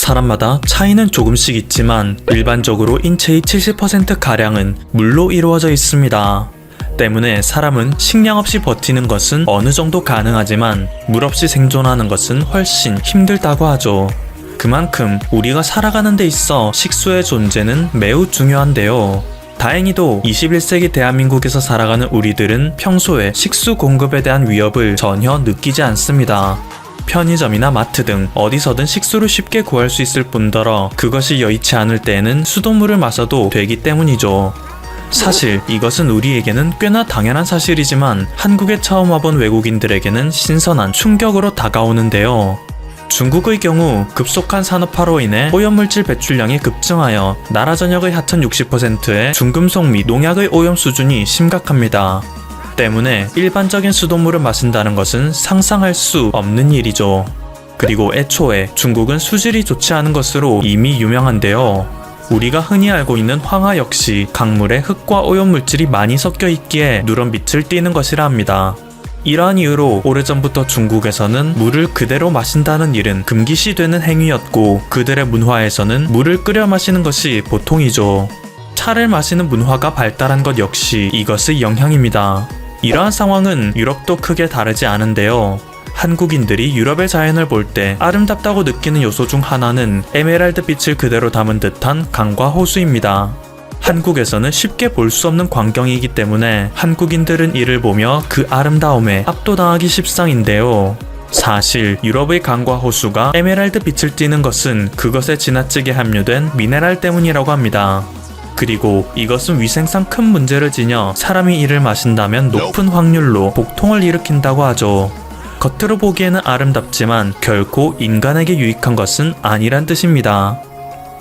사람마다 차이는 조금씩 있지만 일반적으로 인체의 70%가량은 물로 이루어져 있습니다. 때문에 사람은 식량 없이 버티는 것은 어느 정도 가능하지만 물 없이 생존하는 것은 훨씬 힘들다고 하죠. 그만큼 우리가 살아가는 데 있어 식수의 존재는 매우 중요한데요. 다행히도 21세기 대한민국에서 살아가는 우리들은 평소에 식수 공급에 대한 위협을 전혀 느끼지 않습니다. 편의점이나 마트 등 어디서든 식수를 쉽게 구할 수 있을 뿐더러 그것이 여의치 않을 때에는 수돗물을 마셔도 되기 때문이죠. 사실 이것은 우리에게는 꽤나 당연한 사실이지만 한국에 처음 와본 외국인들에게는 신선한 충격으로 다가오는데요. 중국의 경우 급속한 산업화로 인해 오염물질 배출량이 급증하여 나라 전역의 하천 60%의 중금속 및 농약의 오염 수준이 심각합니다. 때문에 일반적인 수돗물을 마신다는 것은 상상할 수 없는 일이죠. 그리고 애초에 중국은 수질이 좋지 않은 것으로 이미 유명한데요. 우리가 흔히 알고 있는 황하 역시 강물에 흙과 오염물질이 많이 섞여 있기에 누런 빛을 띠는 것이라 합니다. 이러한 이유로 오래전부터 중국에서는 물을 그대로 마신다는 일은 금기시되는 행위였고 그들의 문화에서는 물을 끓여 마시는 것이 보통이죠. 차를 마시는 문화가 발달한 것 역시 이것의 영향입니다. 이러한 상황은 유럽도 크게 다르지 않은데요. 한국인들이 유럽의 자연을 볼 때 아름답다고 느끼는 요소 중 하나는 에메랄드 빛을 그대로 담은 듯한 강과 호수입니다. 한국에서는 쉽게 볼 수 없는 광경이기 때문에 한국인들은 이를 보며 그 아름다움에 압도당하기 십상인데요. 사실 유럽의 강과 호수가 에메랄드 빛을 띠는 것은 그것에 지나치게 함유된 미네랄 때문이라고 합니다. 그리고 이것은 위생상 큰 문제를 지녀 사람이 이를 마신다면 높은 확률로 복통을 일으킨다고 하죠. 겉으로 보기에는 아름답지만 결코 인간에게 유익한 것은 아니란 뜻입니다.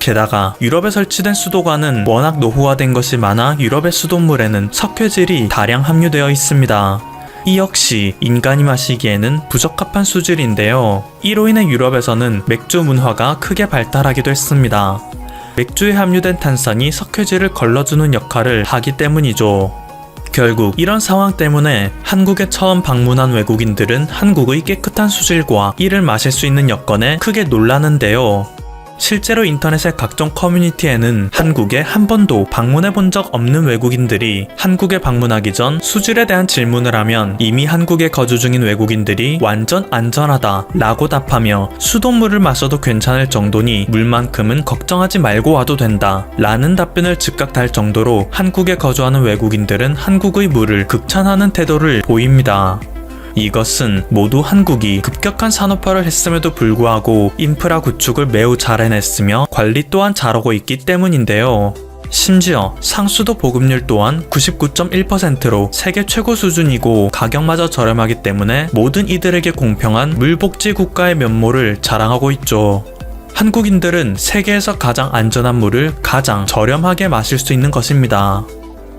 게다가 유럽에 설치된 수도관은 워낙 노후화된 것이 많아 유럽의 수돗물에는 석회질이 다량 함유되어 있습니다. 이 역시 인간이 마시기에는 부적합한 수질인데요. 이로 인해 유럽에서는 맥주 문화가 크게 발달하기도 했습니다. 맥주에 함유된 탄산이 석회질을 걸러주는 역할을 하기 때문이죠. 결국 이런 상황 때문에 한국에 처음 방문한 외국인들은 한국의 깨끗한 수질과 이를 마실 수 있는 여건에 크게 놀라는데요. 실제로 인터넷의 각종 커뮤니티에는 한국에 한 번도 방문해 본 적 없는 외국인들이 한국에 방문하기 전 수질에 대한 질문을 하면 이미 한국에 거주 중인 외국인들이 완전 안전하다 라고 답하며 수돗물을 마셔도 괜찮을 정도니 물만큼은 걱정하지 말고 와도 된다 라는 답변을 즉각 달 정도로 한국에 거주하는 외국인들은 한국의 물을 극찬하는 태도를 보입니다. 이것은 모두 한국이 급격한 산업화를 했음에도 불구하고 인프라 구축을 매우 잘 해냈으며 관리 또한 잘하고 있기 때문인데요. 심지어 상수도 보급률 또한 99.1%로 세계 최고 수준이고 가격마저 저렴하기 때문에 모든 이들에게 공평한 물복지 국가의 면모를 자랑하고 있죠. 한국인들은 세계에서 가장 안전한 물을 가장 저렴하게 마실 수 있는 것입니다.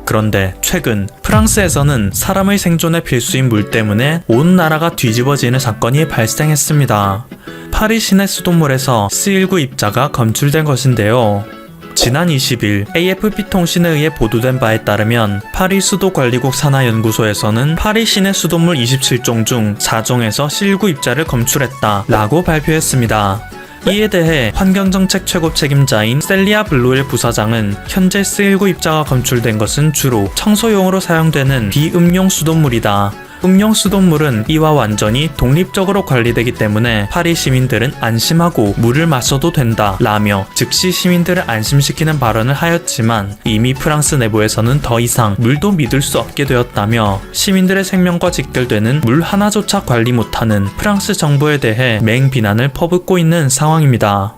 그런데 최근 프랑스에서는 사람의 생존에 필수인 물 때문에 온 나라가 뒤집어지는 사건이 발생했습니다. 파리 시내 수돗물에서 C19 입자가 검출된 것인데요. 지난 20일 AFP 통신에 의해 보도된 바에 따르면 파리 수도관리국 산하연구소에서는 파리 시내 수돗물 27종 중 4종에서 C19 입자를 검출했다 라고 발표했습니다. 이에 대해 환경정책 최고 책임자인 셀리아 블루일 부사장은 현재 C19 입자가 검출된 것은 주로 청소용으로 사용되는 비음용 수돗물이다. 음용 수돗물은 이와 완전히 독립적으로 관리되기 때문에 파리 시민들은 안심하고 물을 마셔도 된다 라며 즉시 시민들을 안심시키는 발언을 하였지만 이미 프랑스 내부에서는 더 이상 물도 믿을 수 없게 되었다며 시민들의 생명과 직결되는 물 하나조차 관리 못하는 프랑스 정부에 대해 맹비난을 퍼붓고 있는 상황입니다.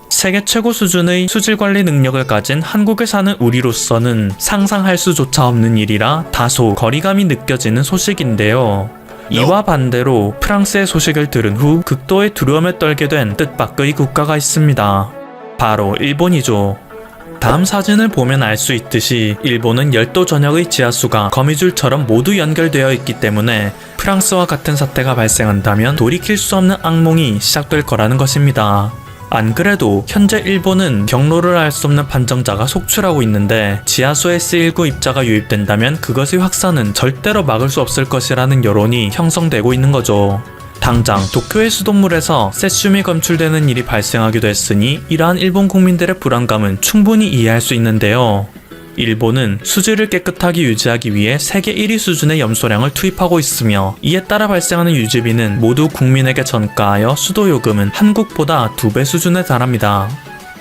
세계 최고 수준의 수질 관리 능력을 가진 한국에 사는 우리로서는 상상할 수조차 없는 일이라 다소 거리감이 느껴지는 소식인데요. 이와 반대로 프랑스의 소식을 들은 후 극도의 두려움에 떨게 된 뜻밖의 국가가 있습니다. 바로 일본이죠. 다음 사진을 보면 알 수 있듯이 일본은 열도 전역의 지하수가 거미줄처럼 모두 연결되어 있기 때문에 프랑스와 같은 사태가 발생한다면 돌이킬 수 없는 악몽이 시작될 거라는 것입니다. 안 그래도 현재 일본은 경로를 알 수 없는 판정자가 속출하고 있는데 지하수에 C19 입자가 유입된다면 그것의 확산은 절대로 막을 수 없을 것이라는 여론이 형성되고 있는 거죠. 당장 도쿄의 수돗물에서 세슘이 검출되는 일이 발생하기도 했으니 이러한 일본 국민들의 불안감은 충분히 이해할 수 있는데요. 일본은 수질을 깨끗하게 유지하기 위해 세계 1위 수준의 염소량을 투입하고 있으며 이에 따라 발생하는 유지비는 모두 국민에게 전가하여 수도요금은 한국보다 2배 수준에 달합니다.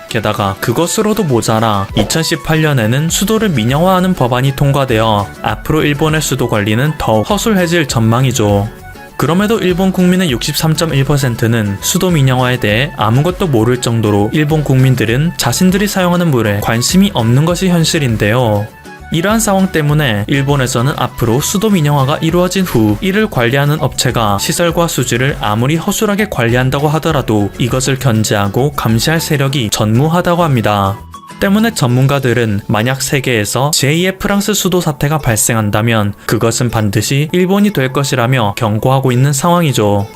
게다가 그것으로도 모자라 2018년에는 수도를 민영화하는 법안이 통과되어 앞으로 일본의 수도 관리는 더욱 허술해질 전망이죠. 그럼에도 일본 국민의 63.1%는 수도 민영화에 대해 아무것도 모를 정도로 일본 국민들은 자신들이 사용하는 물에 관심이 없는 것이 현실인데요. 이러한 상황 때문에 일본에서는 앞으로 수도 민영화가 이루어진 후 이를 관리하는 업체가 시설과 수질을 아무리 허술하게 관리한다고 하더라도 이것을 견제하고 감시할 세력이 전무하다고 합니다. 때문에 전문가들은 만약 세계에서 제2의 프랑스 수도 사태가 발생한다면 그것은 반드시 일본이 될 것이라며 경고하고 있는 상황이죠.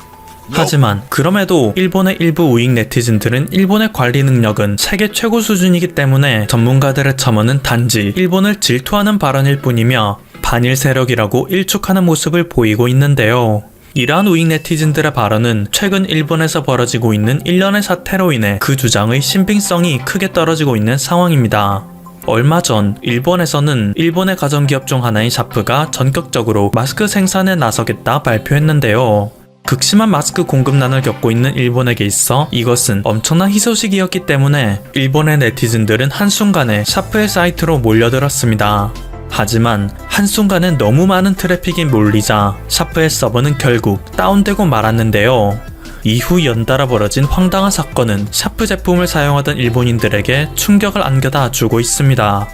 하지만 그럼에도 일본의 일부 우익 네티즌들은 일본의 관리 능력은 세계 최고 수준이기 때문에 전문가들의 첨언은 단지 일본을 질투하는 발언일 뿐이며 반일 세력이라고 일축하는 모습을 보이고 있는데요. 이러한 우익 네티즌들의 발언은 최근 일본에서 벌어지고 있는 일련의 사태로 인해 그 주장의 신빙성이 크게 떨어지고 있는 상황입니다. 얼마 전 일본에서는 일본의 가전기업 중 하나인 샤프가 전격적으로 마스크 생산에 나서겠다 발표했는데요. 극심한 마스크 공급난을 겪고 있는 일본에게 있어 이것은 엄청난 희소식이었기 때문에 일본의 네티즌들은 한순간에 샤프의 사이트로 몰려들었습니다. 하지만 한순간에 너무 많은 트래픽이 몰리자 샤프의 서버는 결국 다운되고 말았는데요. 이후 연달아 벌어진 황당한 사건은 샤프 제품을 사용하던 일본인들에게 충격을 안겨다 주고 있습니다.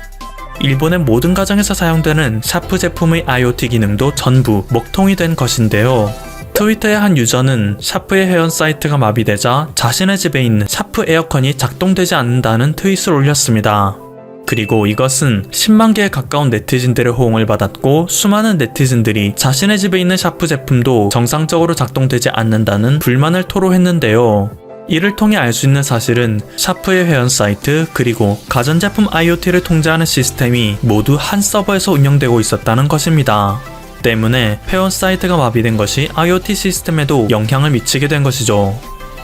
일본의 모든 가정에서 사용되는 샤프 제품의 IoT 기능도 전부 먹통이 된 것인데요. 트위터의 한 유저는 샤프의 회원 사이트가 마비되자 자신의 집에 있는 샤프 에어컨이 작동되지 않는다는 트윗을 올렸습니다. 그리고 이것은 10만 개에 가까운 네티즌들의 호응을 받았고 수많은 네티즌들이 자신의 집에 있는 샤프 제품도 정상적으로 작동되지 않는다는 불만을 토로했는데요. 이를 통해 알 수 있는 사실은 샤프의 회원 사이트 그리고 가전제품 IoT를 통제하는 시스템이 모두 한 서버에서 운영되고 있었다는 것입니다. 때문에 회원 사이트가 마비된 것이 IoT 시스템에도 영향을 미치게 된 것이죠.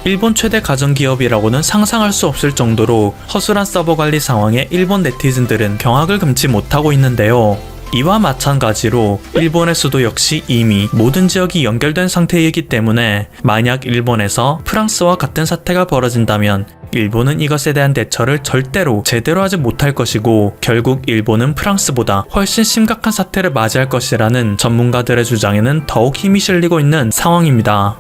일본 최대 가전기업이라고는 상상할 수 없을 정도로 허술한 서버 관리 상황에 일본 네티즌들은 경악을 금치 못하고 있는데요. 이와 마찬가지로 일본의 수도 역시 이미 모든 지역이 연결된 상태이기 때문에 만약 일본에서 프랑스와 같은 사태가 벌어진다면 일본은 이것에 대한 대처를 절대로 제대로 하지 못할 것이고 결국 일본은 프랑스보다 훨씬 심각한 사태를 맞이할 것이라는 전문가들의 주장에는 더욱 힘이 실리고 있는 상황입니다.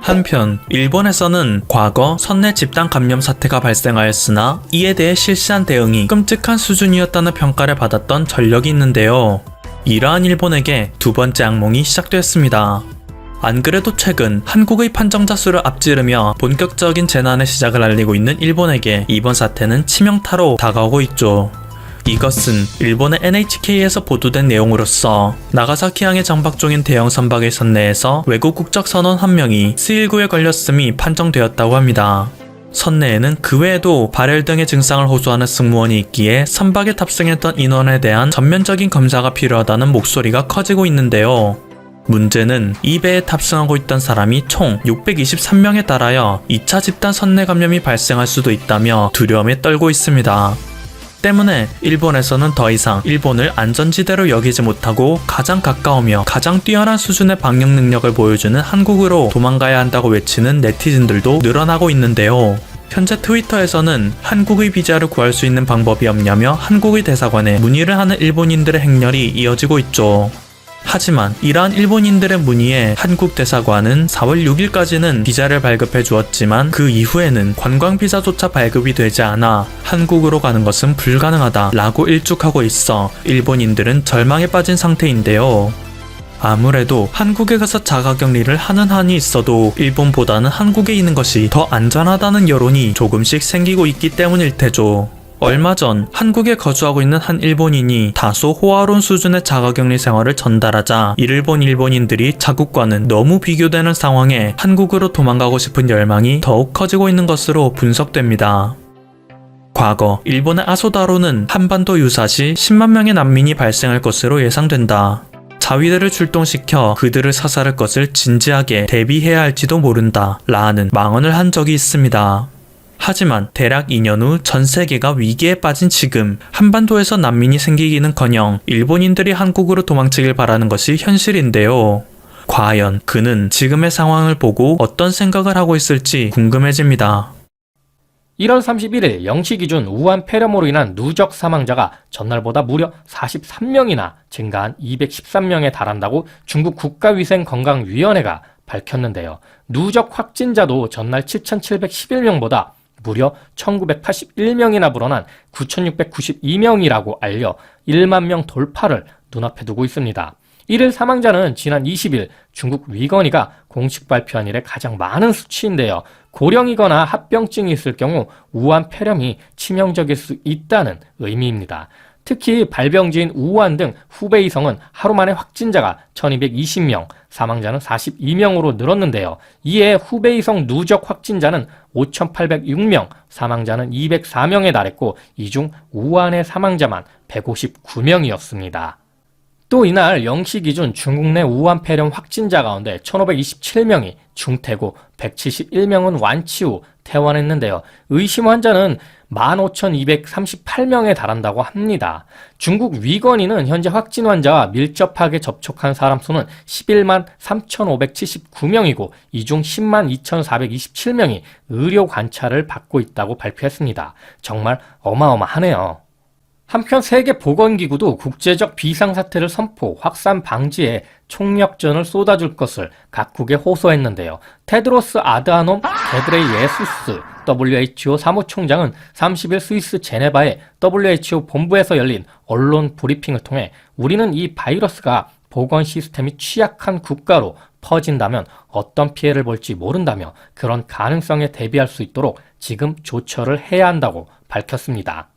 한편 일본에서는 과거 선내 집단 감염 사태가 발생하였으나 이에 대해 실시한 대응이 끔찍한 수준이었다는 평가를 받았던 전력이 있는데요. 이러한 일본에게 두 번째 악몽이 시작되었습니다. 안 그래도 최근 한국의 판정자 수를 앞지르며 본격적인 재난의 시작을 알리고 있는 일본에게 이번 사태는 치명타로 다가오고 있죠. 이것은 일본의 NHK에서 보도된 내용으로서 나가사키항에 정박 중인 대형 선박의 선내에서 외국 국적 선원 한 명이 C19에 걸렸음이 판정되었다고 합니다. 선내에는 그 외에도 발열 등의 증상을 호소하는 승무원이 있기에 선박에 탑승했던 인원에 대한 전면적인 검사가 필요하다는 목소리가 커지고 있는데요. 문제는 이 배에 탑승하고 있던 사람이 총 623명에 달하여 2차 집단 선내 감염이 발생할 수도 있다며 두려움에 떨고 있습니다. 때문에 일본에서는 더 이상 일본을 안전지대로 여기지 못하고 가장 가까우며 가장 뛰어난 수준의 방역 능력을 보여주는 한국으로 도망가야 한다고 외치는 네티즌들도 늘어나고 있는데요. 현재 트위터에서는 한국의 비자를 구할 수 있는 방법이 없냐며 한국의 대사관에 문의를 하는 일본인들의 행렬이 이어지고 있죠. 하지만 이러한 일본인들의 문의에 한국 대사관은 4월 6일까지는 비자를 발급해 주었지만 그 이후에는 관광 비자조차 발급이 되지 않아 한국으로 가는 것은 불가능하다 라고 일축하고 있어 일본인들은 절망에 빠진 상태인데요. 아무래도 한국에 가서 자가격리를 하는 한이 있어도 일본보다는 한국에 있는 것이 더 안전하다는 여론이 조금씩 생기고 있기 때문일 테죠. 얼마 전 한국에 거주하고 있는 한 일본인이 다소 호화로운 수준의 자가격리 생활을 전달하자 이를 본 일본인들이 자국과는 너무 비교되는 상황에 한국으로 도망가고 싶은 열망이 더욱 커지고 있는 것으로 분석됩니다. 과거 일본의 아소다로는 한반도 유사시 10만 명의 난민이 발생할 것으로 예상된다. 사위들을 출동시켜 그들을 사살할 것을 진지하게 대비해야 할지도 모른다 라는 망언을 한 적이 있습니다. 하지만 대략 2년 후 전 세계가 위기에 빠진 지금 한반도에서 난민이 생기기는커녕 일본인들이 한국으로 도망치길 바라는 것이 현실인데요. 과연 그는 지금의 상황을 보고 어떤 생각을 하고 있을지 궁금해집니다. 1월 31일 0시 기준 우한 폐렴으로 인한 누적 사망자가 전날보다 무려 43명이나 증가한 213명에 달한다고 중국 국가위생건강위원회가 밝혔는데요. 누적 확진자도 전날 7,711명보다 무려 1,981명이나 불어난 9,692명이라고 알려 1만 명 돌파를 눈앞에 두고 있습니다. 1일 사망자는 지난 20일 중국 위건이가 공식 발표한 이래 가장 많은 수치인데요. 고령이거나 합병증이 있을 경우 우한 폐렴이 치명적일 수 있다는 의미입니다. 특히 발병지인 우한 등 후베이성은 하루 만에 확진자가 1220명, 사망자는 42명으로 늘었는데요. 이에 후베이성 누적 확진자는 5806명, 사망자는 204명에 달했고 이 중 우한의 사망자만 159명이었습니다. 또 이날 0시 기준 중국 내 우한 폐렴 확진자 가운데 1527명이 중태고 171명은 완치 후 퇴원했는데요. 의심 환자는 15,238명에 달한다고 합니다. 중국 위건이는 현재 확진 환자와 밀접하게 접촉한 사람 수는 11만 3,579명이고 이 중 10만 2,427명이 의료 관찰을 받고 있다고 발표했습니다. 정말 어마어마하네요. 한편 세계보건기구도 국제적 비상사태를 선포, 확산 방지에 총력전을 쏟아줄 것을 각국에 호소했는데요. 테드로스 아드하놈 게브레예수스 WHO 사무총장은 30일 스위스 제네바의 WHO 본부에서 열린 언론 브리핑을 통해 우리는 이 바이러스가 보건 시스템이 취약한 국가로 퍼진다면 어떤 피해를 볼지 모른다며 그런 가능성에 대비할 수 있도록 지금 조처를 해야 한다고 밝혔습니다.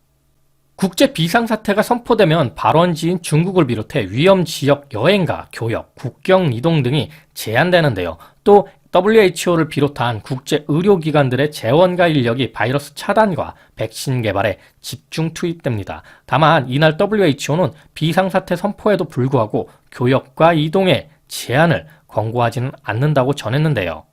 국제 비상사태가 선포되면 발원지인 중국을 비롯해 위험지역 여행과 교역, 국경 이동 등이 제한되는데요. 또 WHO를 비롯한 국제 의료기관들의 재원과 인력이 바이러스 차단과 백신 개발에 집중 투입됩니다. 다만 이날 WHO는 비상사태 선포에도 불구하고 교역과 이동에 제한을 권고하지는 않는다고 전했는데요.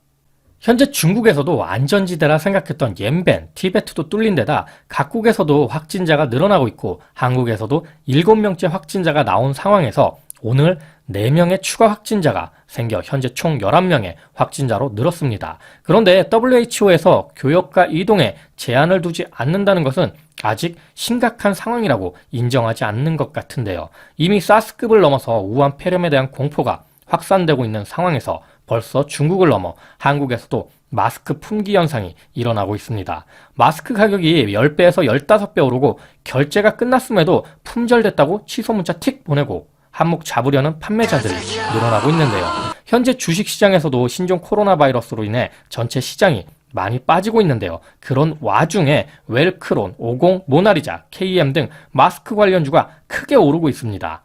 현재 중국에서도 안전지대라 생각했던 옌벤, 티베트도 뚫린 데다 각국에서도 확진자가 늘어나고 있고 한국에서도 7명째 확진자가 나온 상황에서 오늘 4명의 추가 확진자가 생겨 현재 총 11명의 확진자로 늘었습니다. 그런데 WHO에서 교역과 이동에 제한을 두지 않는다는 것은 아직 심각한 상황이라고 인정하지 않는 것 같은데요. 이미 사스급을 넘어서 우한 폐렴에 대한 공포가 확산되고 있는 상황에서 벌써 중국을 넘어 한국에서도 마스크 품귀 현상이 일어나고 있습니다. 마스크 가격이 10배에서 15배 오르고 결제가 끝났음에도 품절됐다고 취소 문자 틱 보내고 한몫 잡으려는 판매자들이 늘어나고 있는데요. 현재 주식시장에서도 신종 코로나 바이러스로 인해 전체 시장이 많이 빠지고 있는데요. 그런 와중에 웰크론, 50, 모나리자, KM 등 마스크 관련주가 크게 오르고 있습니다.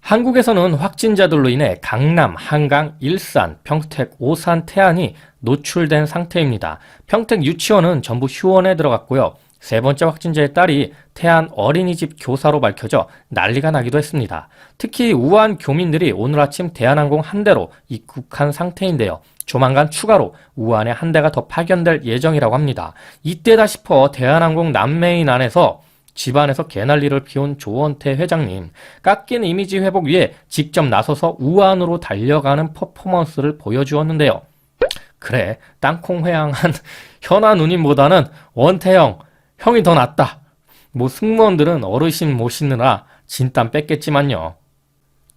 한국에서는 확진자들로 인해 강남, 한강, 일산, 평택, 오산, 태안이 노출된 상태입니다. 평택 유치원은 전부 휴원에 들어갔고요. 세 번째 확진자의 딸이 태안 어린이집 교사로 밝혀져 난리가 나기도 했습니다. 특히 우한 교민들이 오늘 아침 대한항공 한 대로 입국한 상태인데요. 조만간 추가로 우한에 한 대가 더 파견될 예정이라고 합니다. 이때다 싶어 대한항공 남메인 안에서 집안에서 개난리를 피운 조원태 회장님, 깎인 이미지 회복 위해 직접 나서서 우한으로 달려가는 퍼포먼스를 보여주었는데요. 그래, 땅콩 회항한 현아 누님보다는 원태형, 형이 더 낫다. 뭐 승무원들은 어르신 모시느라 진땀 뺐겠지만요.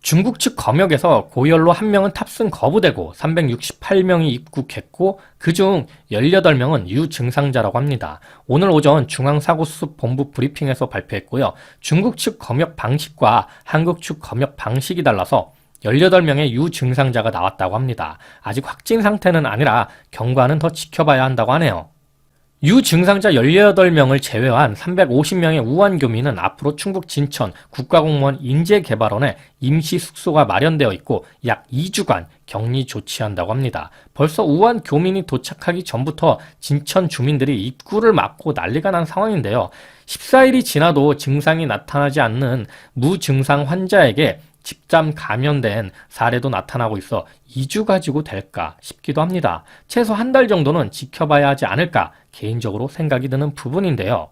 중국 측 검역에서 고열로 1명은 탑승 거부되고 368명이 입국했고 그중 18명은 유증상자라고 합니다. 오늘 오전 중앙사고수습본부 브리핑에서 발표했고요. 중국 측 검역 방식과 한국 측 검역 방식이 달라서 18명의 유증상자가 나왔다고 합니다. 아직 확진 상태는 아니라 경과는 더 지켜봐야 한다고 하네요. 유증상자 18명을 제외한 350명의 우한 교민은 앞으로 충북 진천 국가공무원 인재개발원에 임시 숙소가 마련되어 있고 약 2주간 격리 조치한다고 합니다. 벌써 우한 교민이 도착하기 전부터 진천 주민들이 입구를 막고 난리가 난 상황인데요. 14일이 지나도 증상이 나타나지 않는 무증상 환자에게 집단 감염된 사례도 나타나고 있어 2주 가지고 될까 싶기도 합니다. 최소 한 달 정도는 지켜봐야 하지 않을까 개인적으로 생각이 드는 부분인데요.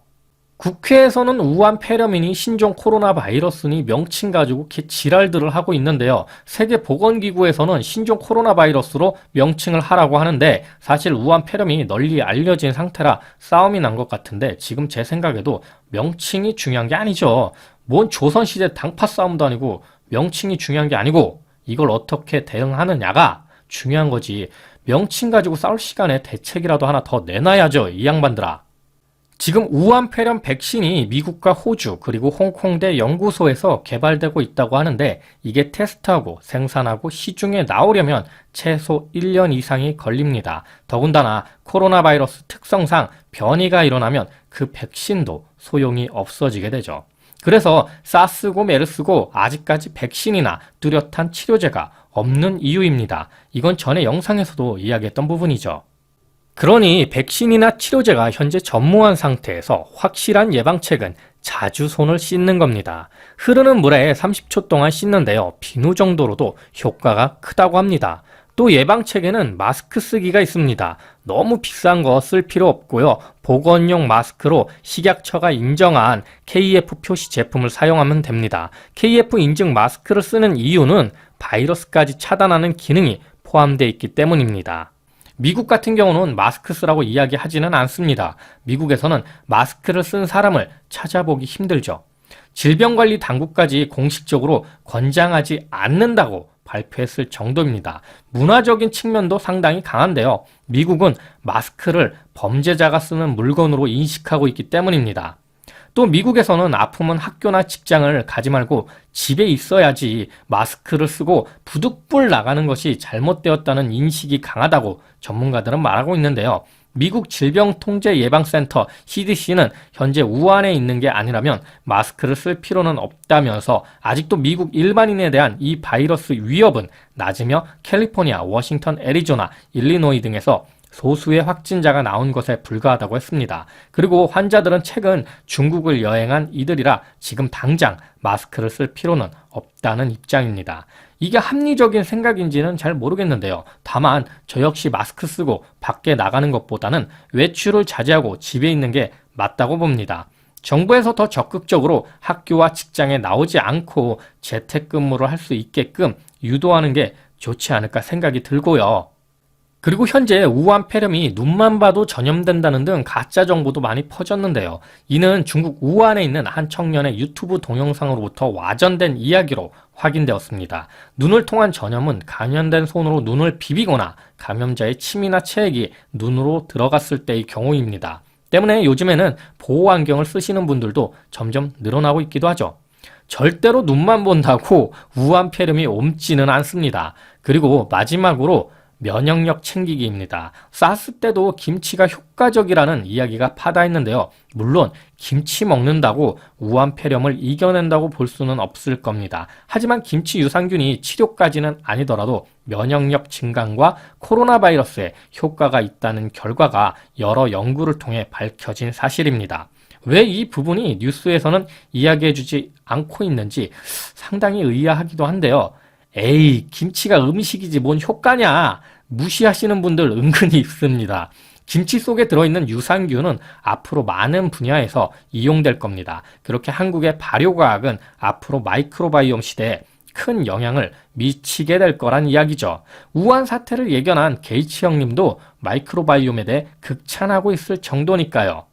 국회에서는 우한 폐렴이니 신종 코로나 바이러스니 명칭 가지고 지랄들을 하고 있는데요. 세계보건기구에서는 신종 코로나 바이러스로 명칭을 하라고 하는데 사실 우한 폐렴이 널리 알려진 상태라 싸움이 난 것 같은데 지금 제 생각에도 명칭이 중요한 게 아니죠. 뭔 조선시대 당파 싸움도 아니고 명칭이 중요한 게 아니고 이걸 어떻게 대응하느냐가 중요한 거지. 명칭 가지고 싸울 시간에 대책이라도 하나 더 내놔야죠, 이 양반들아. 지금 우한 폐렴 백신이 미국과 호주 그리고 홍콩대 연구소에서 개발되고 있다고 하는데 이게 테스트하고 생산하고 시중에 나오려면 최소 1년 이상이 걸립니다. 더군다나 코로나 바이러스 특성상 변이가 일어나면 그 백신도 소용이 없어지게 되죠. 그래서 사스고 메르스고 아직까지 백신이나 뚜렷한 치료제가 없는 이유입니다. 이건 전에 영상에서도 이야기했던 부분이죠. 그러니 백신이나 치료제가 현재 전무한 상태에서 확실한 예방책은 자주 손을 씻는 겁니다. 흐르는 물에 30초 동안 씻는데요. 비누 정도로도 효과가 크다고 합니다. 또 예방책에는 마스크 쓰기가 있습니다. 너무 비싼 거 쓸 필요 없고요. 보건용 마스크로 식약처가 인정한 KF 표시 제품을 사용하면 됩니다. KF 인증 마스크를 쓰는 이유는 바이러스까지 차단하는 기능이 포함되어 있기 때문입니다. 미국 같은 경우는 마스크 쓰라고 이야기하지는 않습니다. 미국에서는 마스크를 쓴 사람을 찾아보기 힘들죠. 질병관리당국까지 공식적으로 권장하지 않는다고 발표했을 정도입니다. 문화적인 측면도 상당히 강한데요. 미국은 마스크를 범죄자가 쓰는 물건으로 인식하고 있기 때문입니다. 또 미국에서는 아프면 학교나 직장을 가지 말고 집에 있어야지 마스크를 쓰고 부득불 나가는 것이 잘못되었다는 인식이 강하다고 전문가들은 말하고 있는데요. 미국 질병통제예방센터 CDC는 현재 우한에 있는 게 아니라면 마스크를 쓸 필요는 없다면서 아직도 미국 일반인에 대한 이 바이러스 위협은 낮으며 캘리포니아, 워싱턴, 애리조나, 일리노이 등에서 소수의 확진자가 나온 것에 불과하다고 했습니다. 그리고 환자들은 최근 중국을 여행한 이들이라 지금 당장 마스크를 쓸 필요는 없다는 입장입니다. 이게 합리적인 생각인지는 잘 모르겠는데요. 다만 저 역시 마스크 쓰고 밖에 나가는 것보다는 외출을 자제하고 집에 있는 게 맞다고 봅니다. 정부에서 더 적극적으로 학교와 직장에 나오지 않고 재택근무를 할 수 있게끔 유도하는 게 좋지 않을까 생각이 들고요. 그리고 현재 우한 폐렴이 눈만 봐도 전염된다는 등 가짜 정보도 많이 퍼졌는데요. 이는 중국 우한에 있는 한 청년의 유튜브 동영상으로부터 와전된 이야기로 확인되었습니다. 눈을 통한 전염은 감염된 손으로 눈을 비비거나 감염자의 침이나 체액이 눈으로 들어갔을 때의 경우입니다. 때문에 요즘에는 보호안경을 쓰시는 분들도 점점 늘어나고 있기도 하죠. 절대로 눈만 본다고 우한 폐렴이 옮지는 않습니다. 그리고 마지막으로 면역력 챙기기입니다. 사스 때도 김치가 효과적이라는 이야기가 파다했는데요. 물론 김치 먹는다고 우한 폐렴을 이겨낸다고 볼 수는 없을 겁니다. 하지만 김치 유산균이 치료까지는 아니더라도 면역력 증강과 코로나 바이러스에 효과가 있다는 결과가 여러 연구를 통해 밝혀진 사실입니다. 왜 이 부분이 뉴스에서는 이야기해주지 않고 있는지 상당히 의아하기도 한데요. 에이, 김치가 음식이지 뭔 효과냐 무시하시는 분들 은근히 있습니다. 김치 속에 들어있는 유산균은 앞으로 많은 분야에서 이용될 겁니다. 그렇게 한국의 발효과학은 앞으로 마이크로바이옴 시대에 큰 영향을 미치게 될 거란 이야기죠. 우한 사태를 예견한 게이츠 형님도 마이크로바이옴에 대해 극찬하고 있을 정도니까요.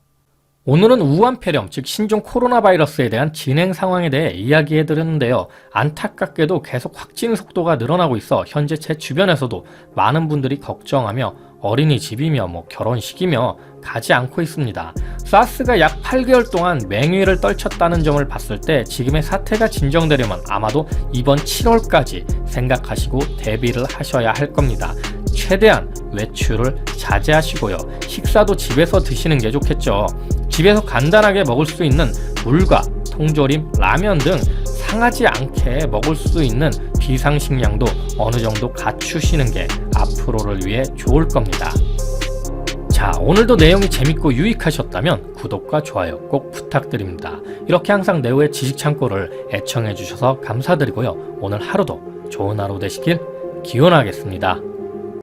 오늘은 우한 폐렴, 즉 신종 코로나 바이러스에 대한 진행 상황에 대해 이야기해드렸는데요. 안타깝게도 계속 확진 속도가 늘어나고 있어 현재 제 주변에서도 많은 분들이 걱정하며 어린이집이며 결혼식이며 가지 않고 있습니다. 사스가 약 8개월 동안 맹위를 떨쳤다는 점을 봤을 때 지금의 사태가 진정되려면 아마도 이번 7월까지 생각하시고 대비를 하셔야 할 겁니다. 최대한 외출을 자제하시고요. 식사도 집에서 드시는 게 좋겠죠. 집에서 간단하게 먹을 수 있는 물과 통조림, 라면 등 상하지 않게 먹을 수 있는 비상식량도 어느 정도 갖추시는 게 앞으로를 위해 좋을 겁니다. 자, 자, 오늘도 내용이 재밌고 유익하셨다면 구독과 좋아요 꼭 부탁드립니다. 이렇게 항상 네오의 지식창고를 애청해주셔서 감사드리고요. 오늘 하루도 좋은 하루 되시길 기원하겠습니다.